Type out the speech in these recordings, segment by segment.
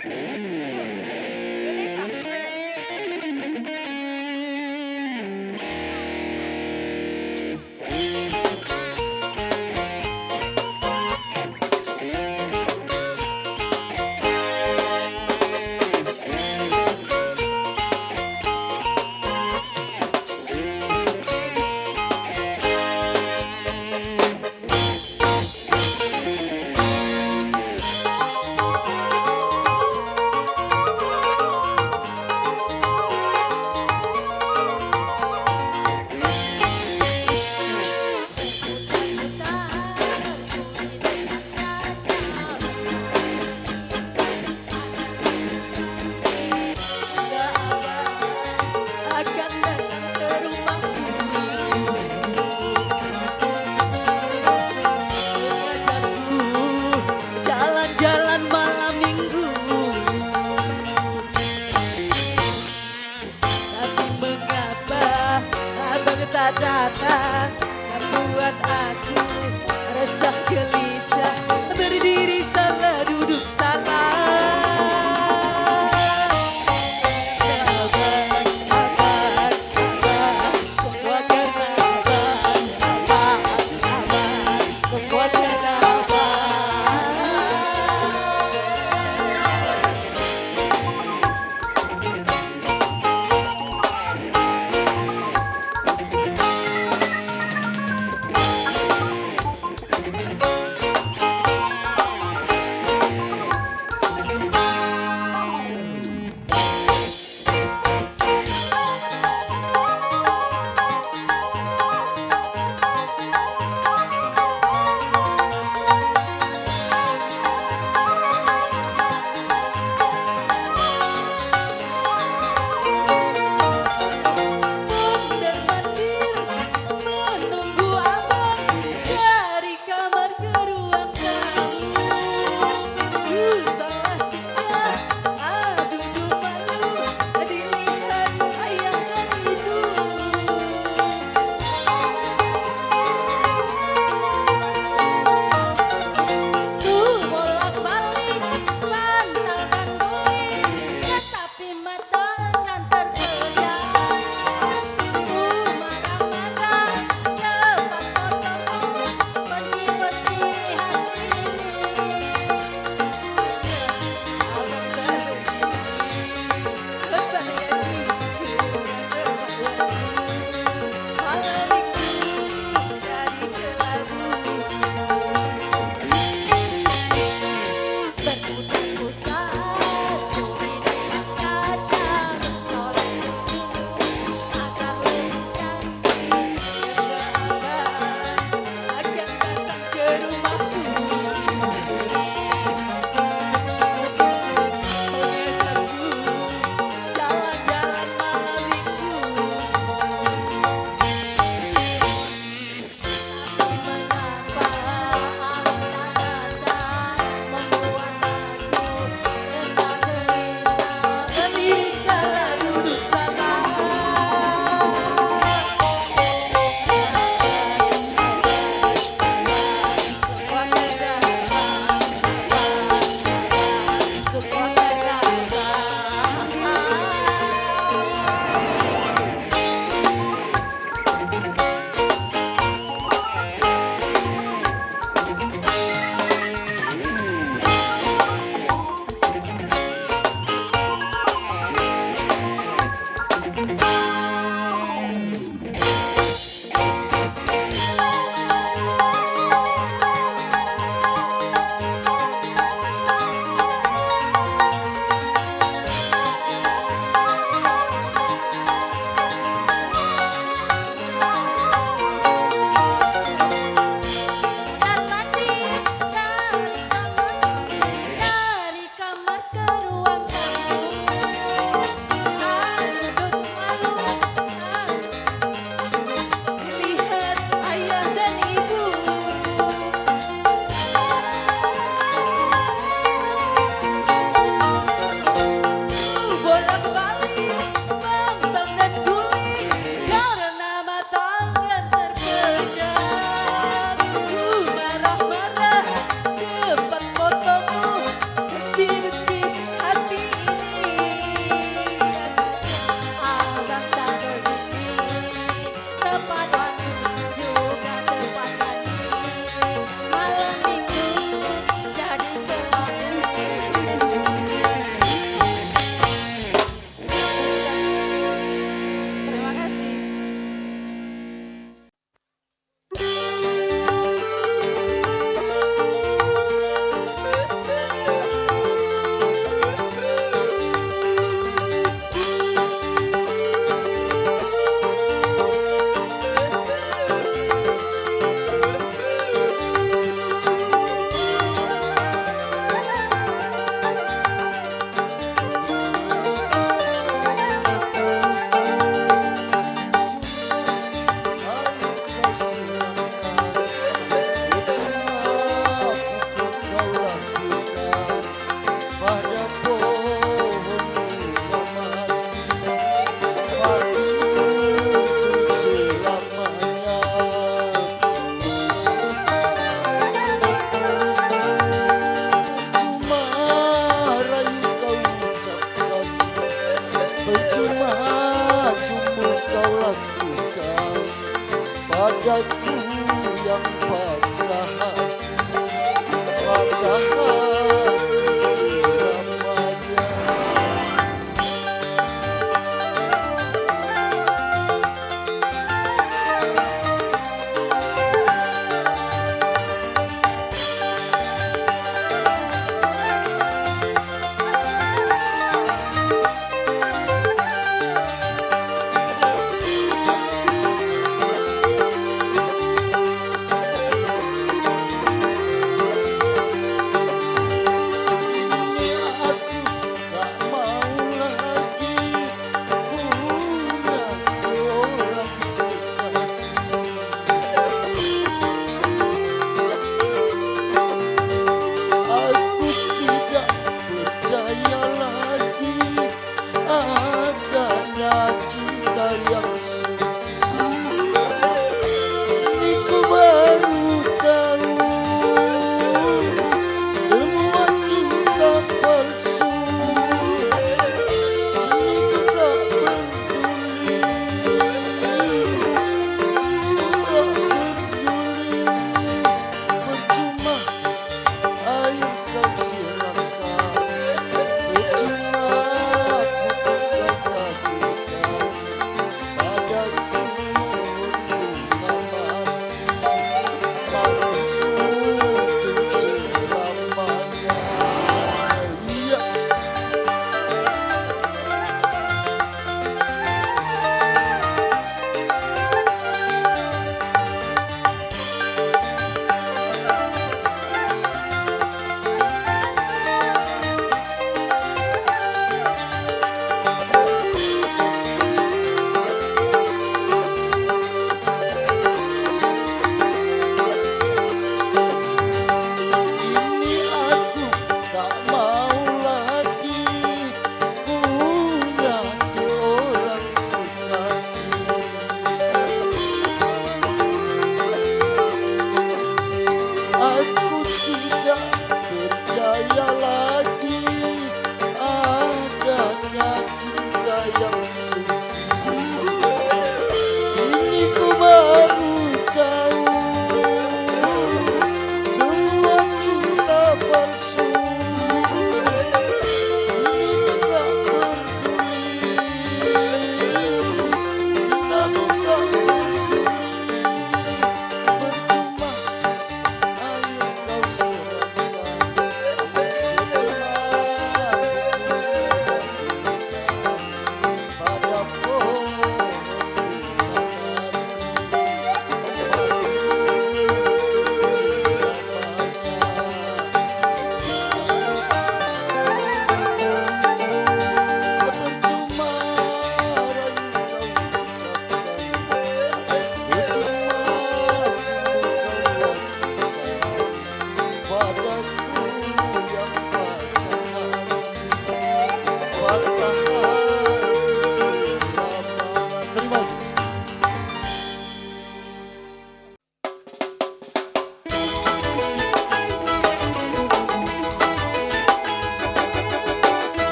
Ini sampai. Jalan-jalan malam minggu, tapi mengapa abang tak datang, membuat aku resah gelisah, berdiri salah duduk salah. Abang, abang, abang, semua karena abang, abang, abang, semua karena abang. aku yang patah hati, patah hati selamanya.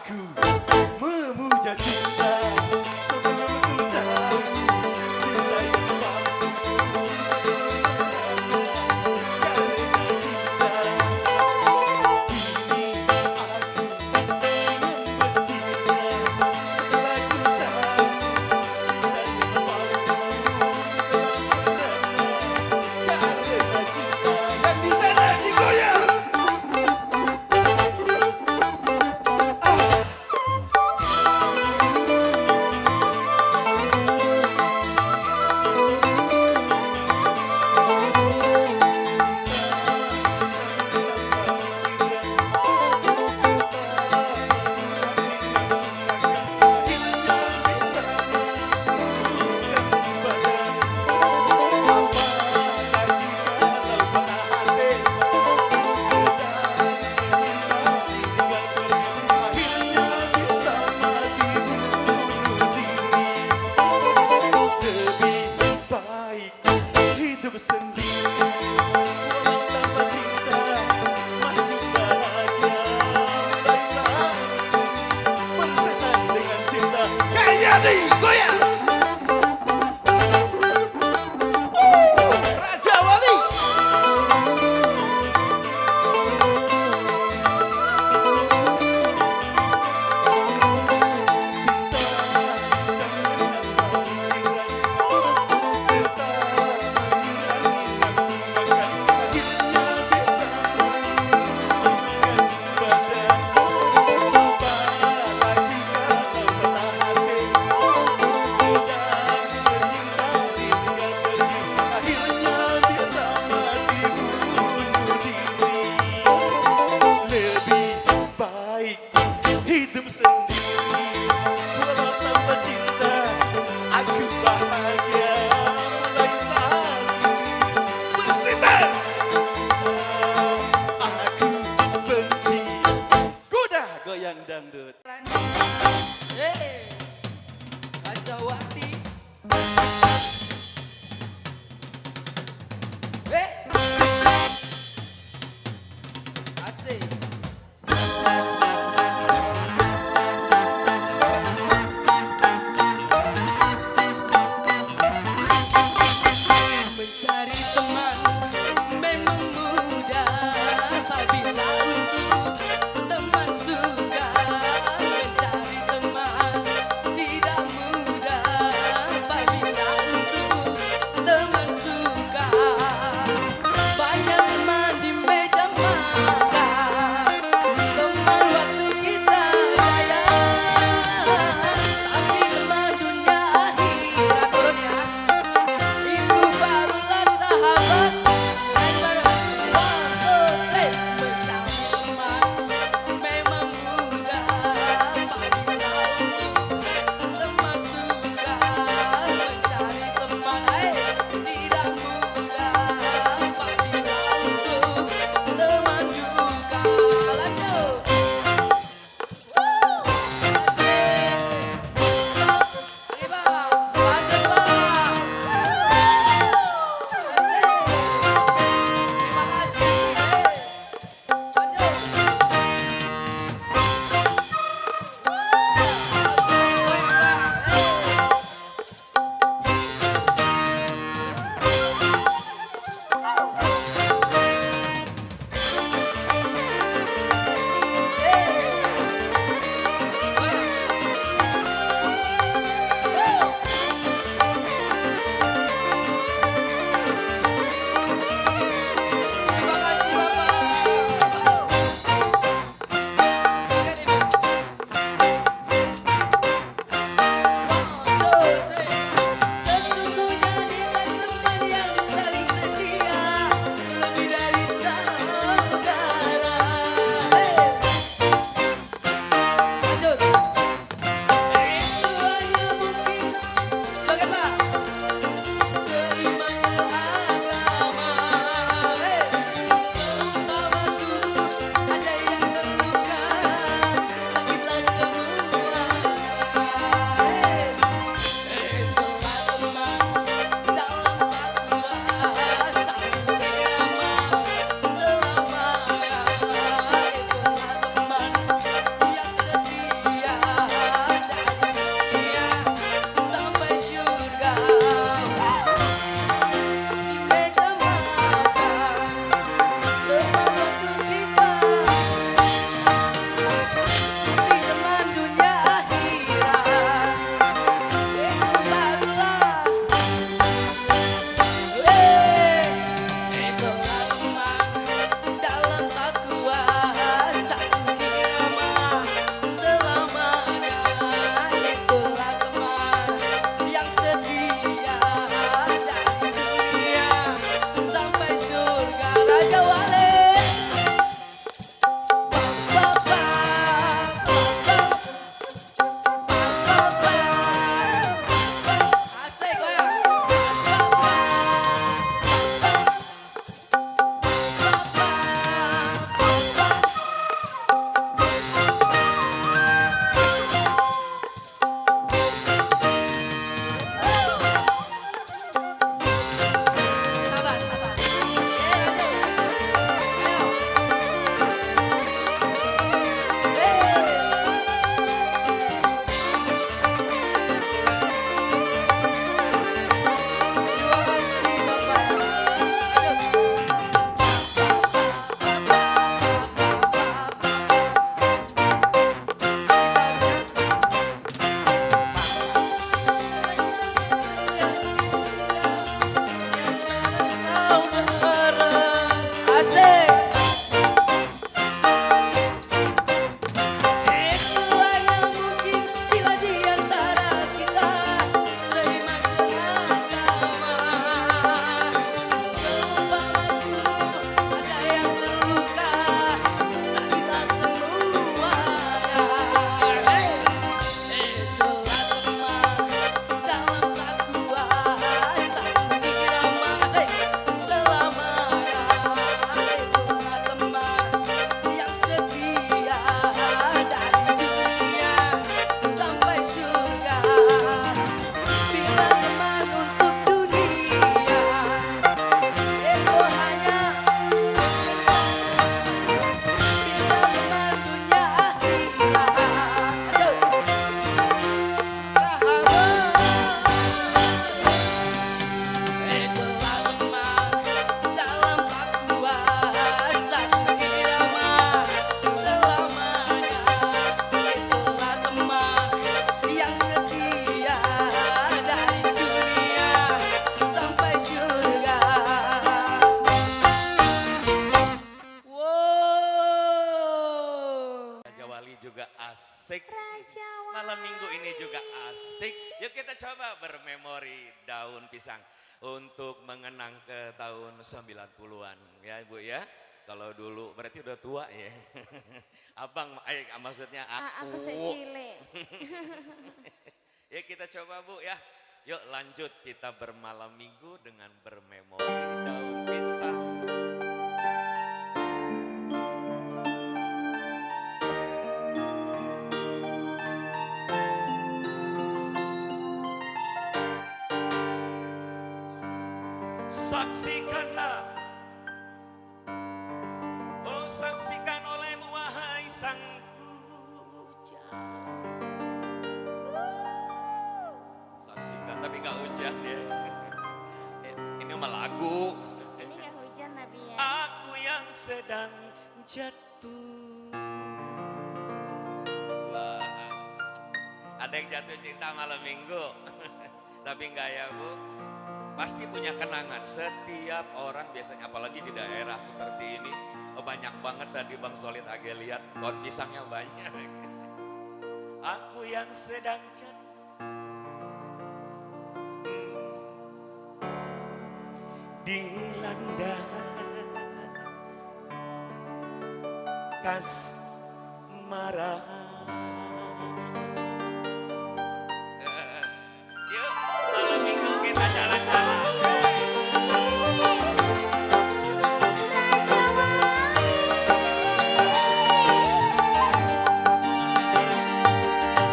Aku memuja cinta sebelum ku tahu cinta yang palsu. Karena cinta kini aku membencinya setelah ku tahu cinta yang palsu. Karena cinta yang di sana digoyang. Goyang! Raja Wali! Hidup sendiri walau tanpa cinta, aku bahagia mulai saat ini bersita. Aku benci kuda goyang dangdut. Hey, Raja Wati. Hey, asik. Mencari teman memang mudah, apabila untuk teman sudah juga asik. Raja Malam minggu ini juga asik. Yuk kita coba bermemori daun pisang untuk mengenang ke tahun 90-an ya Bu ya. Kalau dulu berarti udah tua ya. Abang, maksudnya aku. Aku secile. Ya kita coba Bu ya. Yuk lanjut kita bermalam minggu dengan bermemori daun pisang. Saksikanlah, oh saksikan olehmu wahai sang hujan. Saksikan tapi gak hujan ya. Ini mah lagu. Ini gak hujan tapi ya. Aku yang sedang jatuh. Wah, ada yang jatuh cinta malam minggu. Tapi enggak ya Bu. Pasti punya kenangan. Setiap orang biasanya apalagi di daerah seperti ini. Oh, banyak banget tadi Bang Solid Age lihat pohon pisangnya banyak. Aku yang sedang jatuh. Dilanda kasmaran. Yuk malam minggu kita jalan-jalan.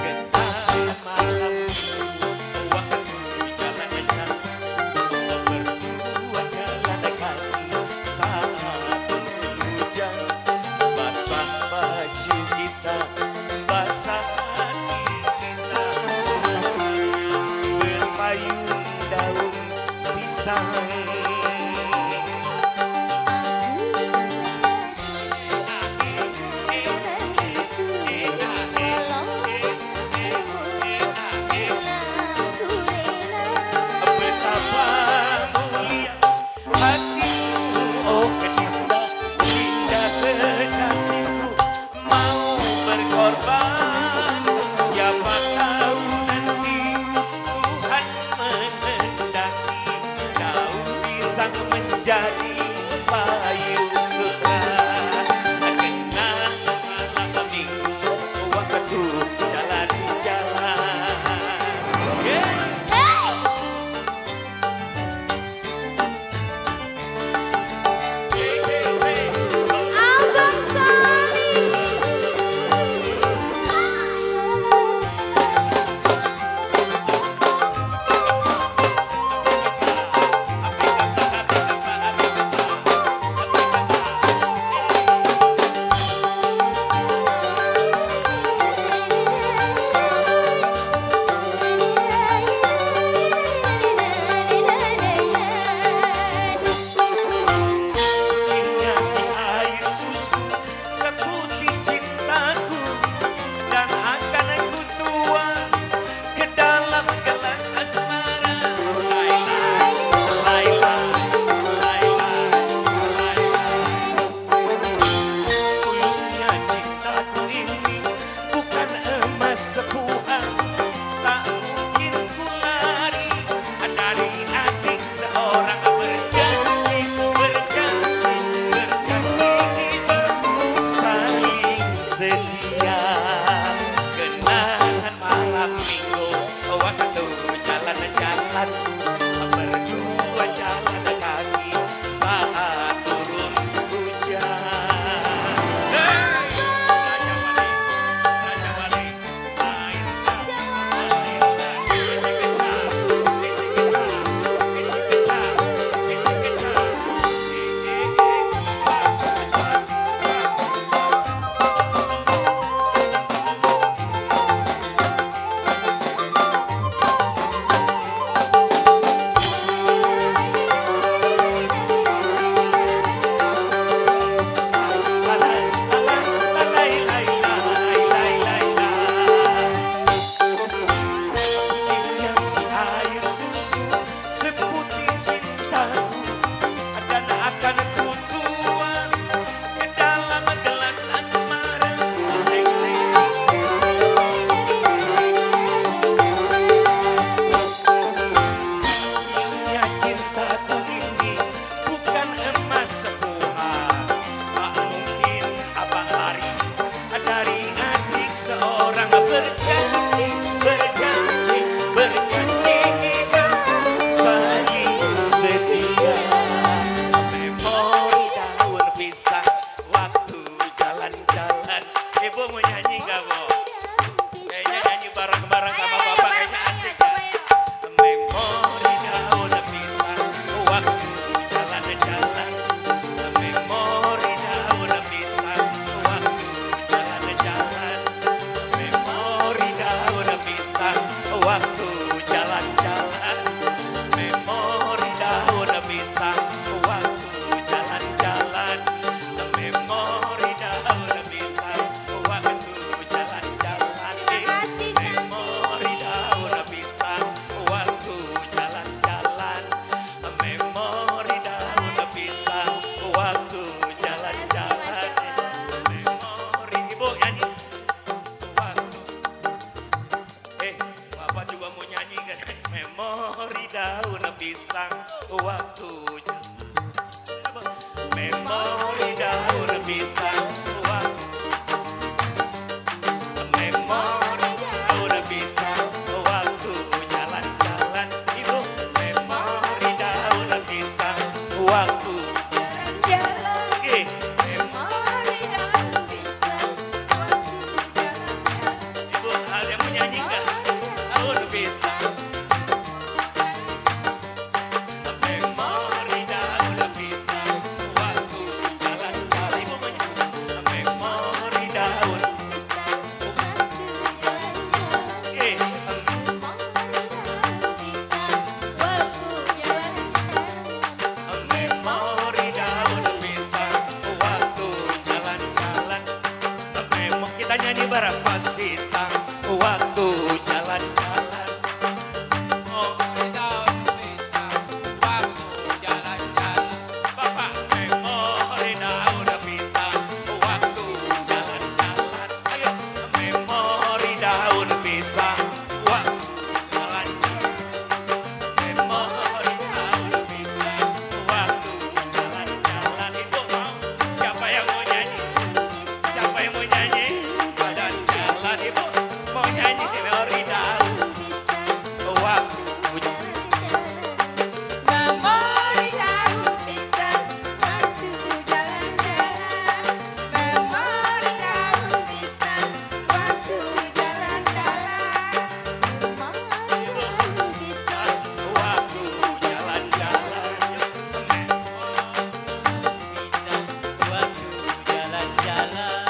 Kita malam minggu waktu jalan-jalan. Berdua jalan kaki saat hujan, basah baju kita berjanji, berjanji, berjanji kita saling setia. Memori daun pisang waktu jalan-jalan. Ibu mau nyanyi nggak, Bu? Kayaknya nyanyi bareng-bareng sama Bapak kayaknya asik ya. Memori daun pisang waktu jalan-jalan. Memori daun pisang waktu jalan-jalan. Memori daun pisang waktu jalan-jalan. Memori daun pisang waktu jalan-jalan. Memori daun pisang waktu jalan-jalan. Memori daun pisang waktu jalan-jalan. Memori daun pisang waktu jalan-jalan. Memori ibu nyanyi. Waktu. Bapak juga mau nyanyi kan? Memori daun pisang waktu. Memori daun pisang waktu. Memori daun pisang waktu jalan-jalan. Ibu, memori daun pisang waktu. Eh, Ibu, ada yang mau nyanyi nggak? Daun pisang. Memori daun pisang waktu jalan-jalan. Ibu mau nyanyi. Memori daun. Eh, memori daun pisang waktu jalan-jalan. Kita nyanyi bareng masih sang waktu jalan-jalan. Oh, daun pisang waktu jalan-jalan. Bapak, memori daun pisang waktu jalan-jalan. Ayo, memori daun pisang waktu jalan-jalan. Memori daun pisang waktu jalan-jalan. Ibu mau? Siapa yang mau nyanyi? Siapa yang mau nyanyi? Badan jalan, Ibu mau nyanyi memori daun waktu. Waktu jalan-jalan. Waktu jalan-jalan.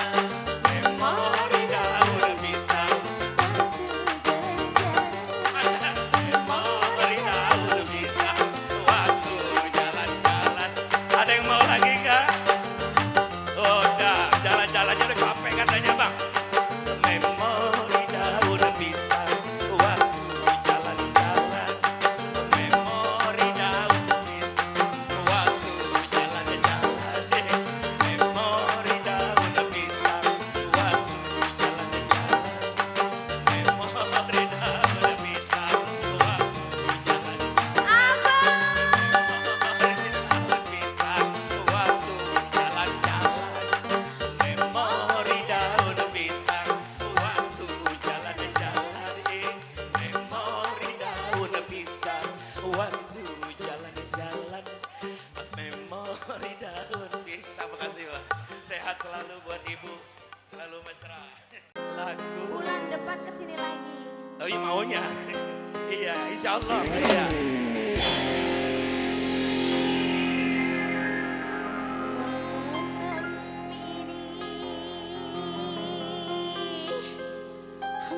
Memori daun pisang. Memori daun pisang. Waktu jalan-jalan. Ada yang mau lagi nggak? Oh, udah jalan-jalannya udah capek katanya, Bang. Memori daun pisang waktu jalan-jalan. Memori daun pisang waktu jalan-jalan. Memori daun pisang waktu jalan-jalan. Memori daun pisang waktu jalan-jalan. Memori daun pisang waktu jalan-jalan. Memori daun pisang waktu jalan-jalan. Memori daun pisang. Makasih, Pak. Sehat selalu buat Ibu. Selalu mesra. Lagu. Bulan depan kesini lagi. Oh iya maunya. Iya, insya Allah. Iya.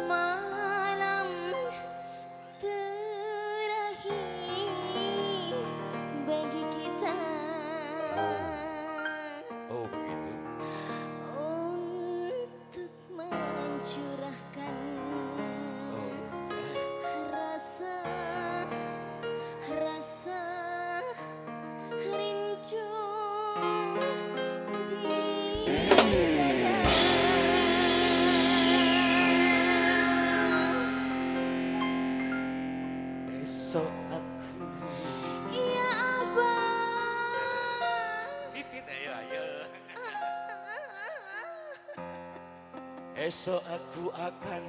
Malam terakhir bagi kita Oh begitu. untuk mencurahkan Oh. rasa rasa rindu di dada. Besok aku. Iya abang. Pipit ayo ayo. Besok aku akan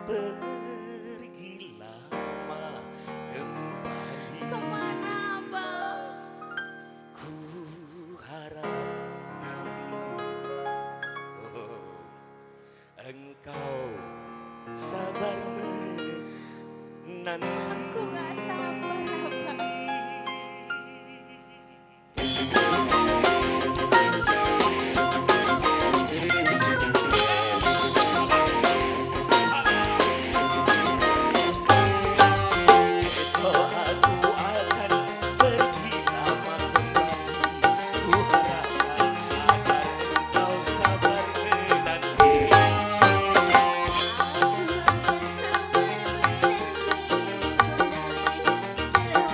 pergi lama kembali. Kemana abang? Ku harapkan engkau sabar menanti. Aku gak sabar abang. Besok aku akan pergi lama kembali. Ku harapkan agar engkau sabar menanti. Aku sabar menanti kembali.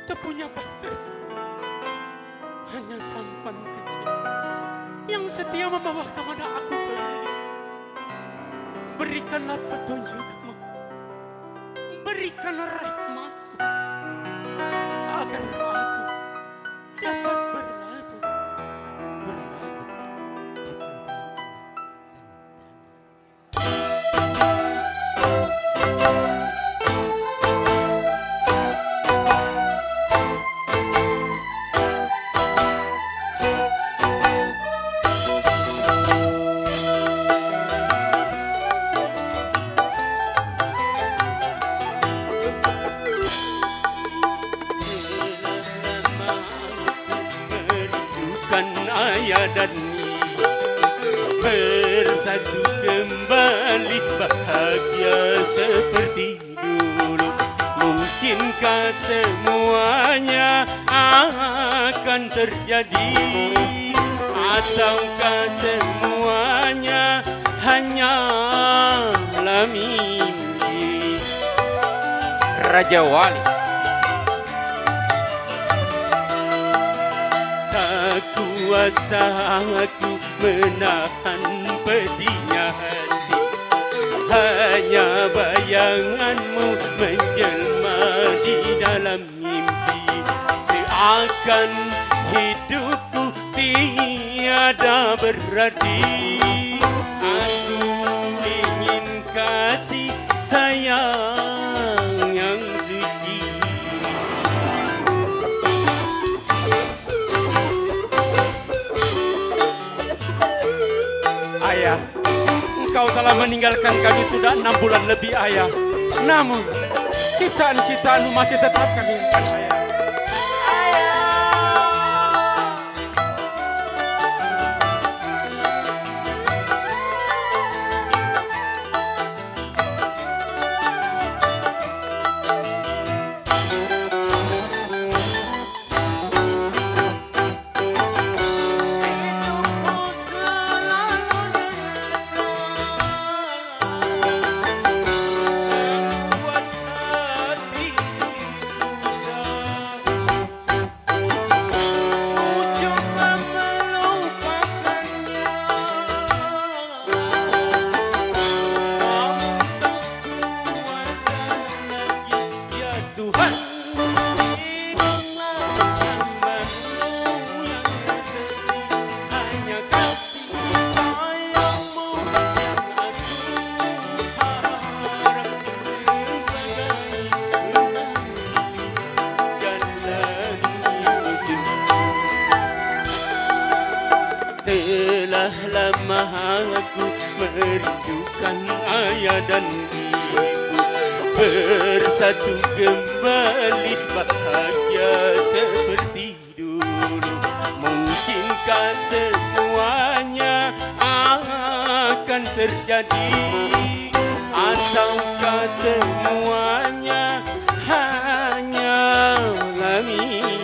tak punya bahtera, hanya sampan kecil yang setia membawa kemana aku pergi. Berikanlah petunjukmu, berikanlah rahmat agar aku dapat berlabuh di ayah dan ibu bersatu kembali bahagia seperti dulu. Mungkinkah semuanya akan terjadi, ataukah semuanya hanyalah mimpi? Raja Wali. Kuasa aku menahan pedihnya hati, hanya bayanganmu menjelma di dalam mimpi. Seakan hidupku tiada berarti. Aku ingin kasih sayang yang suci. Ayah, engkau telah meninggalkan kami sudah 6 bulan lebih, ayah. Namun, ciptaan-ciptaanmu masih tetap kami ingat, ayah. Telah lama aku merindukan ayah dan ibu bersatu kembali bahagia seperti dulu. Mungkinkah semuanya akan terjadi, ataukah semuanya hanyalah mimpi?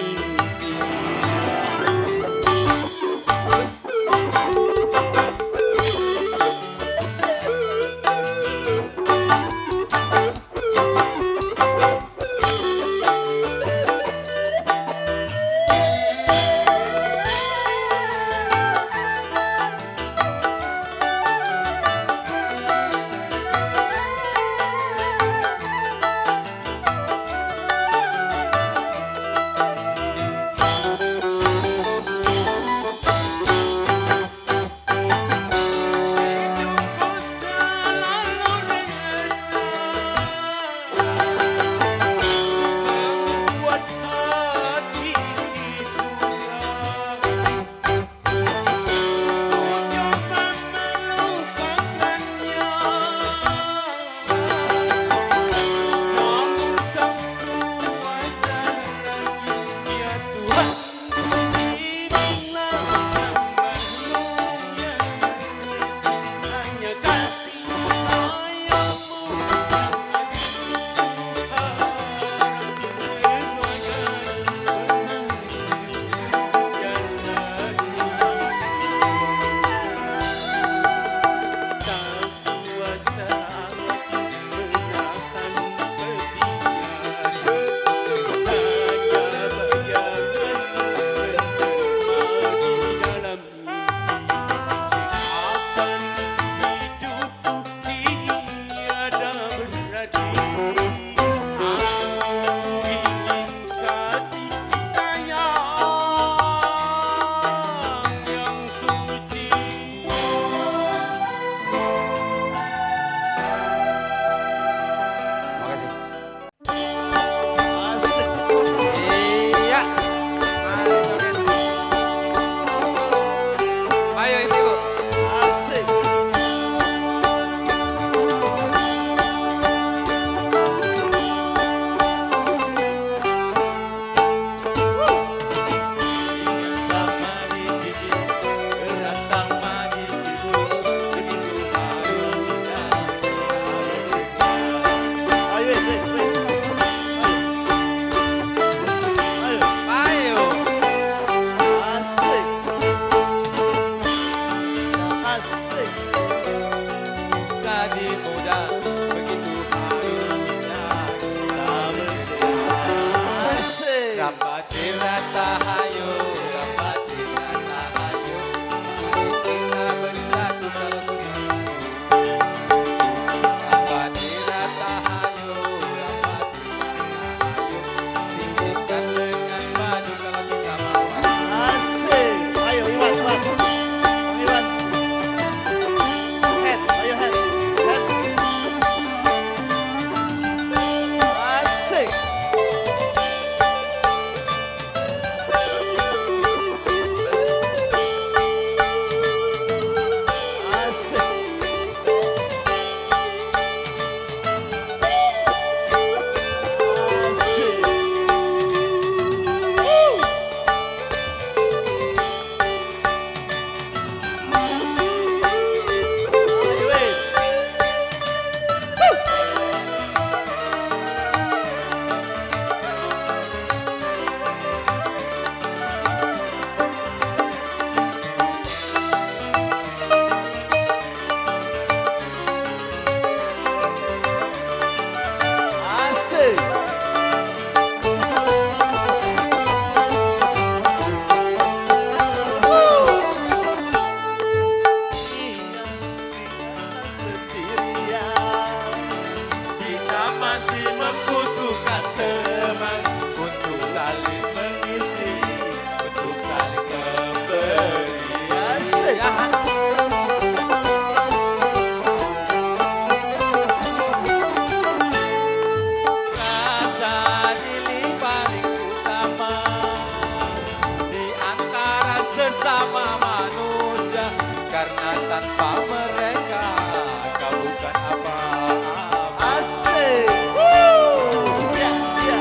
Rapati ratahayu, rapati ratahayu, mari kita bersatu kalau kita. Rapati ratahayu, sisipkan dengan madu kalau kita mau. Asik. Ayo Iwan, Iwan. Bang Iwan. Head, ayo head. Head. Asik. Asik. Asik. Woo. Ayo, weh. Asik. Kita masih membutuhkan teman untuk saling mengisi, untuk saling memberi. Asik. Rasa ini paling utama di antara sesama manusia, karena tanpa mereka kau bukan apa-apa. Asik. Woo. Ya, ya.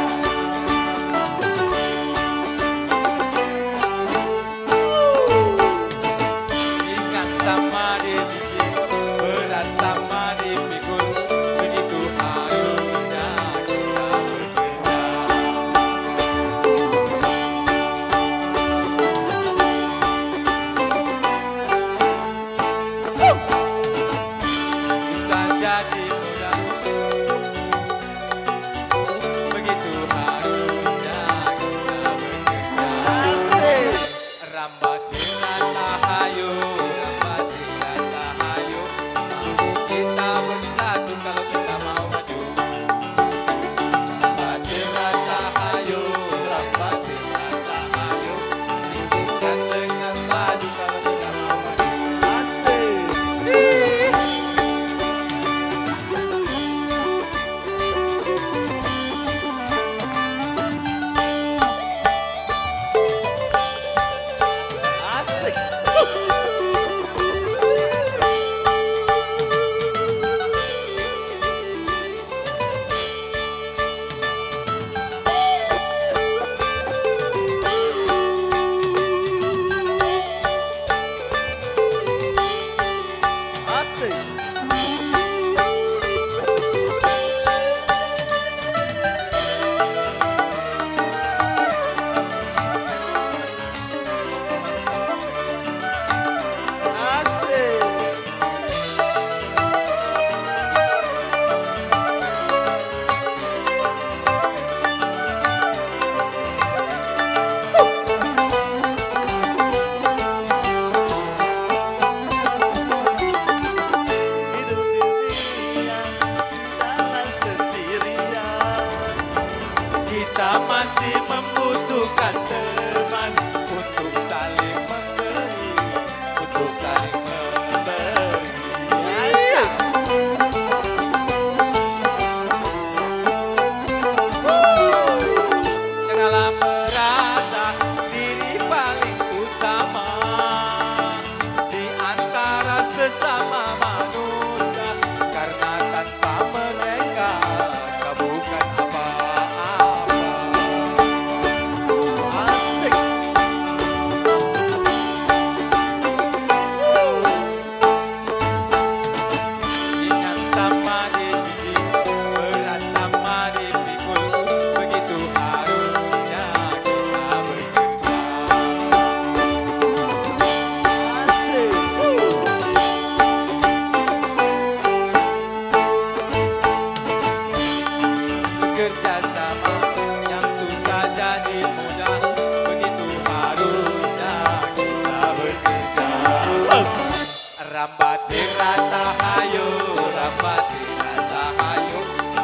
Rapati rata Hayo rapati rata hayo,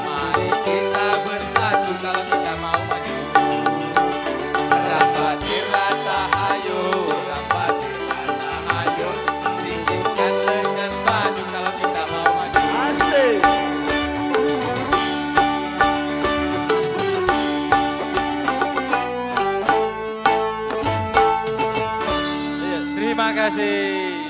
mari kita bersatu kalau kita mau maju. Rapati rata hayo, rapati rata hayo, sisihkan lengan maju kalau kita mau maju. Asik. Terima kasih.